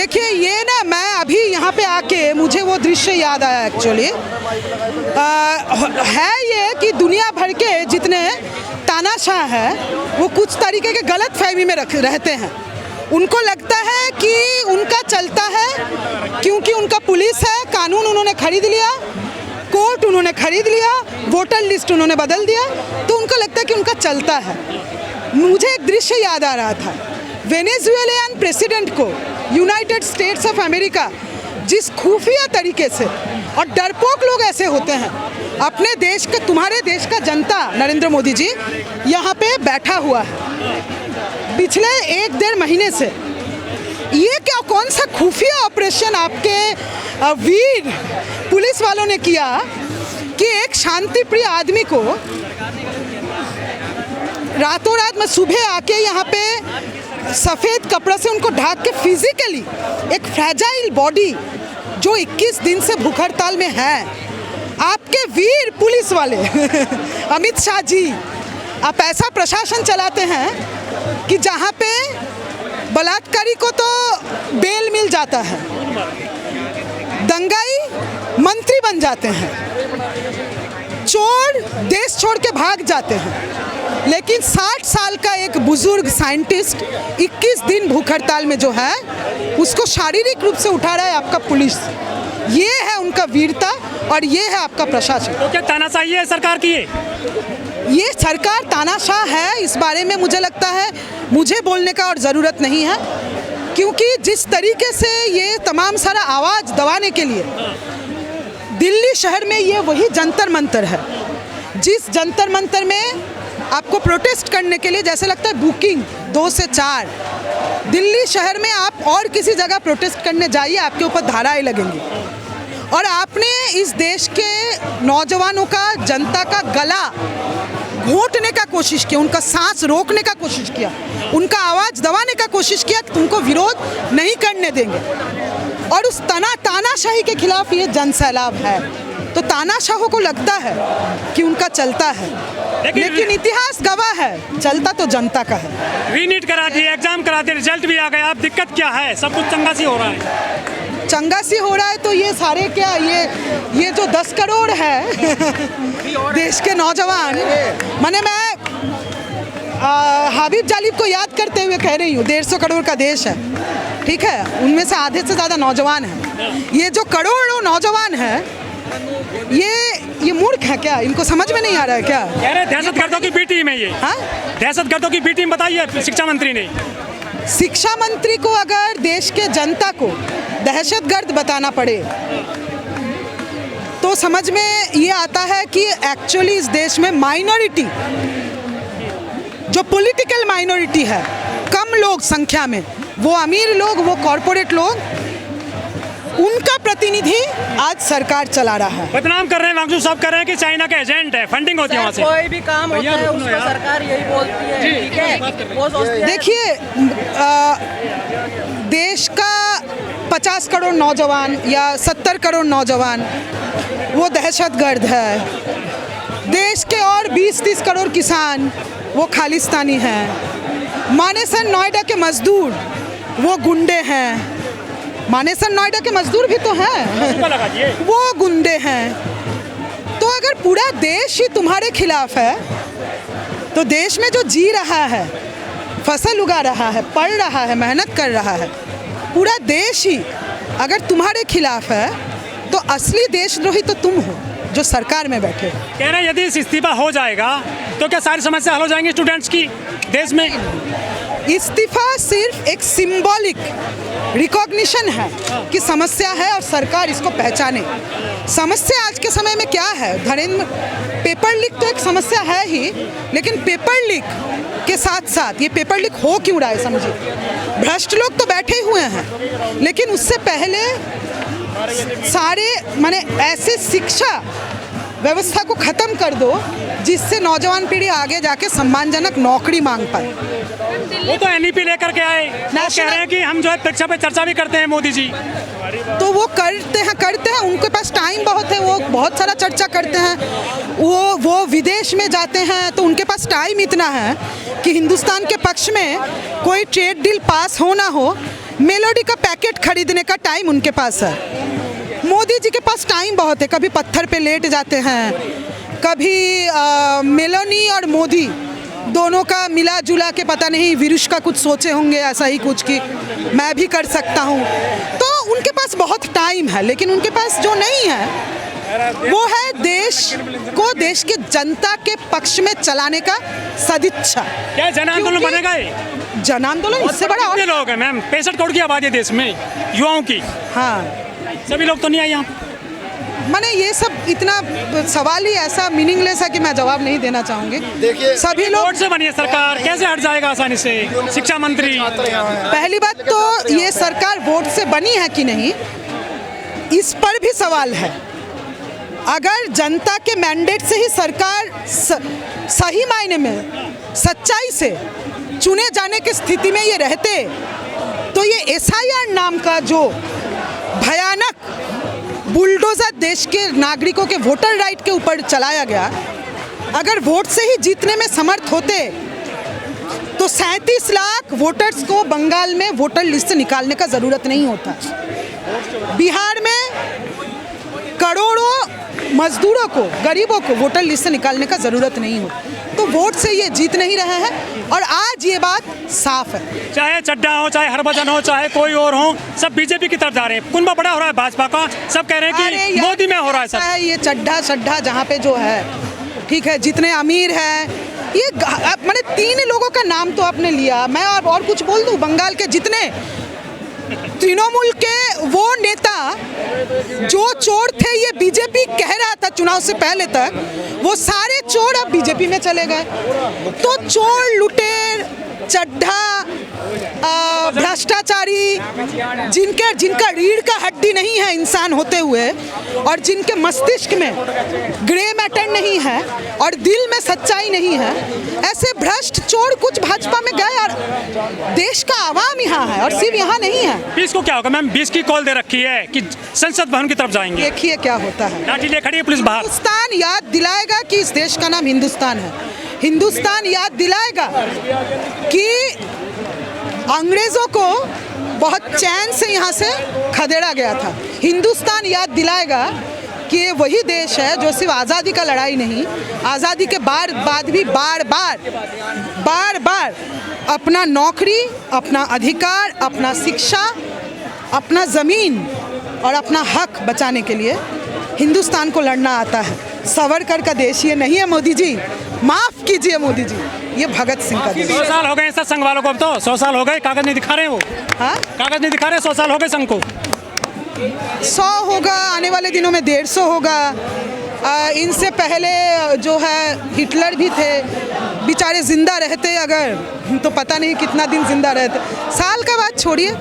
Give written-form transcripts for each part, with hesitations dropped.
देखिए ये ना, मैं अभी यहाँ पे आके मुझे वो दृश्य याद आया एक्चुअली। है ये कि दुनिया भर के जितने तानाशाह हैं वो कुछ तरीके के गलत फहमी में रहते हैं। उनको लगता है कि उनका चलता है क्योंकि उनका पुलिस है, कानून उन्होंने खरीद लिया, कोर्ट उन्होंने खरीद लिया, वोटर लिस्ट उन्होंने बदल दिया, तो उनको लगता है कि उनका चलता है। मुझे एक दृश्य याद आ रहा था, वेनेजुएलियन प्रेसिडेंट को यूनाइटेड स्टेट्स ऑफ अमेरिका जिस खुफिया तरीके से, और डरपोक लोग ऐसे होते हैं, अपने देश का, तुम्हारे देश का जनता नरेंद्र मोदी जी यहाँ पे बैठा हुआ है पिछले 1-1.5 महीने से। ये क्या, कौन सा खुफिया ऑपरेशन आपके वीर पुलिस वालों ने किया कि एक शांति प्रिय आदमी को रातों रात में सुबह आके यहाँ पे सफ़ेद कपड़े से उनको ढक के फिजिकली एक फ्रेजाइल बॉडी जो 21 दिन से भूख हड़ताल में है, आपके वीर पुलिस वाले अमित शाह जी, आप ऐसा प्रशासन चलाते हैं कि जहाँ पे बलात्कारी को तो बेल मिल जाता है, दंगाई मंत्री बन जाते हैं, चोर देश छोड़ के भाग जाते हैं, लेकिन 60 साल का एक बुजुर्ग साइंटिस्ट 21 दिन भूख हड़ताल में जो है उसको शारीरिक रूप से उठा रहा है आपका पुलिस। ये है उनका वीरता और ये है आपका प्रशासन। तो क्या तानाशाही है सरकार की? ये सरकार तानाशाह है, इस बारे में मुझे लगता है मुझे बोलने का और ज़रूरत नहीं है, क्योंकि जिस तरीके से ये तमाम सारा आवाज़ दबाने के लिए दिल्ली शहर में ये वही जंतर मंतर है, जिस जंतर मंतर में आपको प्रोटेस्ट करने के लिए जैसे लगता है बुकिंग 2 से 4, दिल्ली शहर में आप और किसी जगह प्रोटेस्ट करने जाइए, आपके ऊपर धाराएं लगेंगी। और आपने इस देश के नौजवानों का, जनता का गला घोंटने का कोशिश किया, उनका सांस रोकने का कोशिश किया, उनका आवाज़ दबाने का कोशिश किया कि तुमको विरोध नहीं करने देंगे। और उस तानाशाही के खिलाफ ये जन सैलाब है। तो तानाशाहों को लगता है कि उनका चलता है, लेकिन इतिहास गवाह है चलता तो जनता का है। रीनीट करा दिए, एग्जाम करा दिए, रिजल्ट भी आ गया, अब दिक्कत क्या है? सब कुछ चंगा सी हो रहा है। चंगा सी हो रहा है तो ये सारे क्या, ये जो 10 करोड़ है देश के नौजवान, माने मैं हाबिब जालिब को याद करते हुए कह रही हूँ, 150 करोड़ का देश है, ठीक है, उनमें से आधे से ज़्यादा नौजवान हैं। ये जो करोड़ों नौजवान हैं ये मूर्ख है क्या? इनको समझ में नहीं आ रहा है क्या? कह रहे दहशतगर्दों की बी टीम है ये। हाँ, दहशतगर्दों की बी टीम बताइए शिक्षा मंत्री ने। शिक्षा मंत्री को अगर देश के जनता को दहशतगर्द बताना पड़े तो समझ में ये आता है कि एक्चुअली इस देश में माइनॉरिटी, जो पॉलिटिकल माइनॉरिटी है, कम लोग संख्या में, वो अमीर लोग, वो कॉरपोरेट लोग, उनका प्रतिनिधि आज सरकार चला रहा है। बदनाम कर रहे हैं, वांगचू साहब कह रहे हैं कि चाइना के एजेंट है, फंडिंग होती है वहाँ से। कोई भी काम होता है उसको सरकार यही बोलती है, ठीक है, वो सोचती है। देखिए, देश का 50 करोड़ नौजवान या 70 करोड़ नौजवान वो दहशतगर्द है। देश के और 20-30 करोड़ किसान वो खालिस्तानी हैं। मानेसर नोएडा के मजदूर वो गुंडे हैं। मानेसर नोएडा के मजदूर भी तो हैं, वो गुंडे हैं। तो अगर पूरा देश ही तुम्हारे खिलाफ है तो देश में जो जी रहा है, फसल उगा रहा है, पढ़ रहा है, मेहनत कर रहा है, पूरा देश ही अगर तुम्हारे खिलाफ है तो असली देशद्रोही तो तुम हो जो सरकार में बैठे हो। कह रहे हैं यदि इस्तीफा हो जाएगा तो क्या सारी समस्या हल हो जाएंगी स्टूडेंट्स की देश में? इस्तीफा सिर्फ एक सिंबॉलिक रिकॉग्निशन है कि समस्या है और सरकार इसको पहचाने। समस्या आज के समय में क्या है धरेंद्र? पेपर लीक तो एक समस्या है ही, लेकिन पेपर लीक के साथ साथ ये पेपर लीक हो क्यों रहा है समझिए। भ्रष्ट लोग तो बैठे हुए हैं, लेकिन उससे पहले सारे माने ऐसे शिक्षा व्यवस्था को ख़त्म कर दो जिससे नौजवान पीढ़ी आगे जाके सम्मानजनक नौकरी मांग पाए। वो तो एनईपी लेकर के आए, कह रहे हैं कि हम जो है परीक्षा पे चर्चा भी करते हैं मोदी जी। तो वो करते हैं, उनके पास टाइम बहुत है, वो बहुत सारा चर्चा करते हैं। वो विदेश में जाते हैं तो उनके पास टाइम इतना है कि हिंदुस्तान के पक्ष में कोई ट्रेड डील पास हो ना हो, मेलोडी का पैकेट खरीदने का टाइम उनके पास है। मोदी जी के पास टाइम बहुत है, कभी पत्थर पे लेट जाते हैं, कभी मेलोनी और मोदी दोनों का मिला जुला के पता नहीं विरुष का कुछ सोचे होंगे ऐसा ही कुछ कि मैं भी कर सकता हूँ। तो उनके पास बहुत टाइम है, लेकिन उनके पास जो नहीं है वो है देश को, देश की जनता के पक्ष में चलाने का सदिच्छा। क्या जन आंदोलन बनेगा ये? जन आंदोलन इससे बड़ा और लोग हैं मैम, 65 करोड़ की आबादी है देश में युवाओं की, हाँ, सभी लोग तो नहीं आए यहाँ। मैंने ये सब इतना सवाल ही ऐसा मीनिंगलेस है कि मैं जवाब नहीं देना चाहूँगी। देखिए, सभी लोग वोट से बनी है सरकार, कैसे हट जाएगा आसानी से शिक्षा मंत्री? पहली बात तो ये सरकार वोट से बनी है कि नहीं, इस पर भी सवाल है। अगर जनता के मैंडेट से ही सरकार सही मायने में सच्चाई से चुने जाने की स्थिति में ये रहते, तो ये एसआईआर नाम का जो भयानक बुलडोजर देश के नागरिकों के वोटर राइट के ऊपर चलाया गया, अगर वोट से ही जीतने में समर्थ होते तो 37 लाख वोटर्स को बंगाल में वोटर लिस्ट से निकालने का ज़रूरत नहीं होता। बिहार में करोड़ों मजदूरों को, गरीबों को वोटर लिस्ट से निकालने का ज़रूरत नहीं हो। तो वोट से ये जीत नहीं रहे हैं और आज ये बात साफ है। चाहे चड्ढा हो, चाहे हरभजन हो, चाहे कोई और हो, सब बीजेपी की तरफ जा रहे हैं। कुनबा बड़ा हो रहा है भाजपा का, सब कह रहे हैं कि मोदी में हो रहा है सब। ये चड्ढा जहाँ पे जो है, ठीक है, जितने अमीर हैं, ये मैंने 3 लोगों का नाम तो आपने लिया, मैं और कुछ बोल दूँ। बंगाल के जितने तृणमूल के वो नेता जो चोर थे, ये बीजेपी कह रहा था चुनाव से पहले तक, वो सारे चोर अब बीजेपी में चले गए। तो चोर, लुटेर, चड्ढा, भ्रष्टाचारी, जिनका रीढ़ का हड्डी नहीं है इंसान होते हुए, और जिनके मस्तिष्क में ग्रे मैटर नहीं है और दिल में सच्चाई नहीं है, ऐसे भ्रष्ट चोर कुछ भाजपा में गए और देश का आवाम यहाँ है और सिर्फ यहाँ नहीं है। 20 को क्या होगा मैम? 20 की कॉल दे रखी है कि संसद भवन की तरफ जाएंगे। देखिए क्या होता है। लाठी ले खड़ी है पुलिस बाहर। हिंदुस्तान याद दिलाएगा कि इस देश का नाम हिंदुस्तान है। हिंदुस्तान याद दिलाएगा कि अंग्रेजों को बहुत चैन से यहाँ से खदेड़ा गया था। हिंदुस्तान याद दिलाएगा कि ये वही देश है जो सिर्फ आज़ादी का लड़ाई नहीं, आज़ादी के बाद भी बार बार अपना नौकरी, अपना अधिकार, अपना शिक्षा, अपना ज़मीन और अपना हक बचाने के लिए हिंदुस्तान को लड़ना आता है। सावरकर का देश ये नहीं है मोदी जी, माफ़ कीजिए मोदी जी, ये भगत सिंह का देश। 100 साल हो गए सर संघ वालों को, अब तो 100 साल हो गए, कागज नहीं दिखा रहे वो। हाँ, कागज नहीं दिखा रहे, 100 साल हो गए संघ को। 100 होगा, आने वाले दिनों में 150 होगा। इनसे पहले जो है हिटलर भी थे, बेचारे जिंदा रहते अगर तो पता नहीं कितना दिन जिंदा रहते। साल का बात छोड़िए,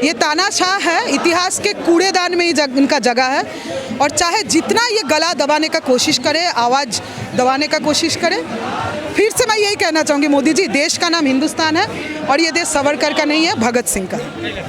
ये तानाशाह है, इतिहास के कूड़ेदान में ही इनका जगह है। और चाहे जितना ये गला दबाने का कोशिश करे, आवाज़ दबाने का कोशिश करे, फिर से मैं यही कहना चाहूँगी मोदी जी, देश का नाम हिंदुस्तान है और ये देश सावरकर का नहीं है, भगत सिंह का।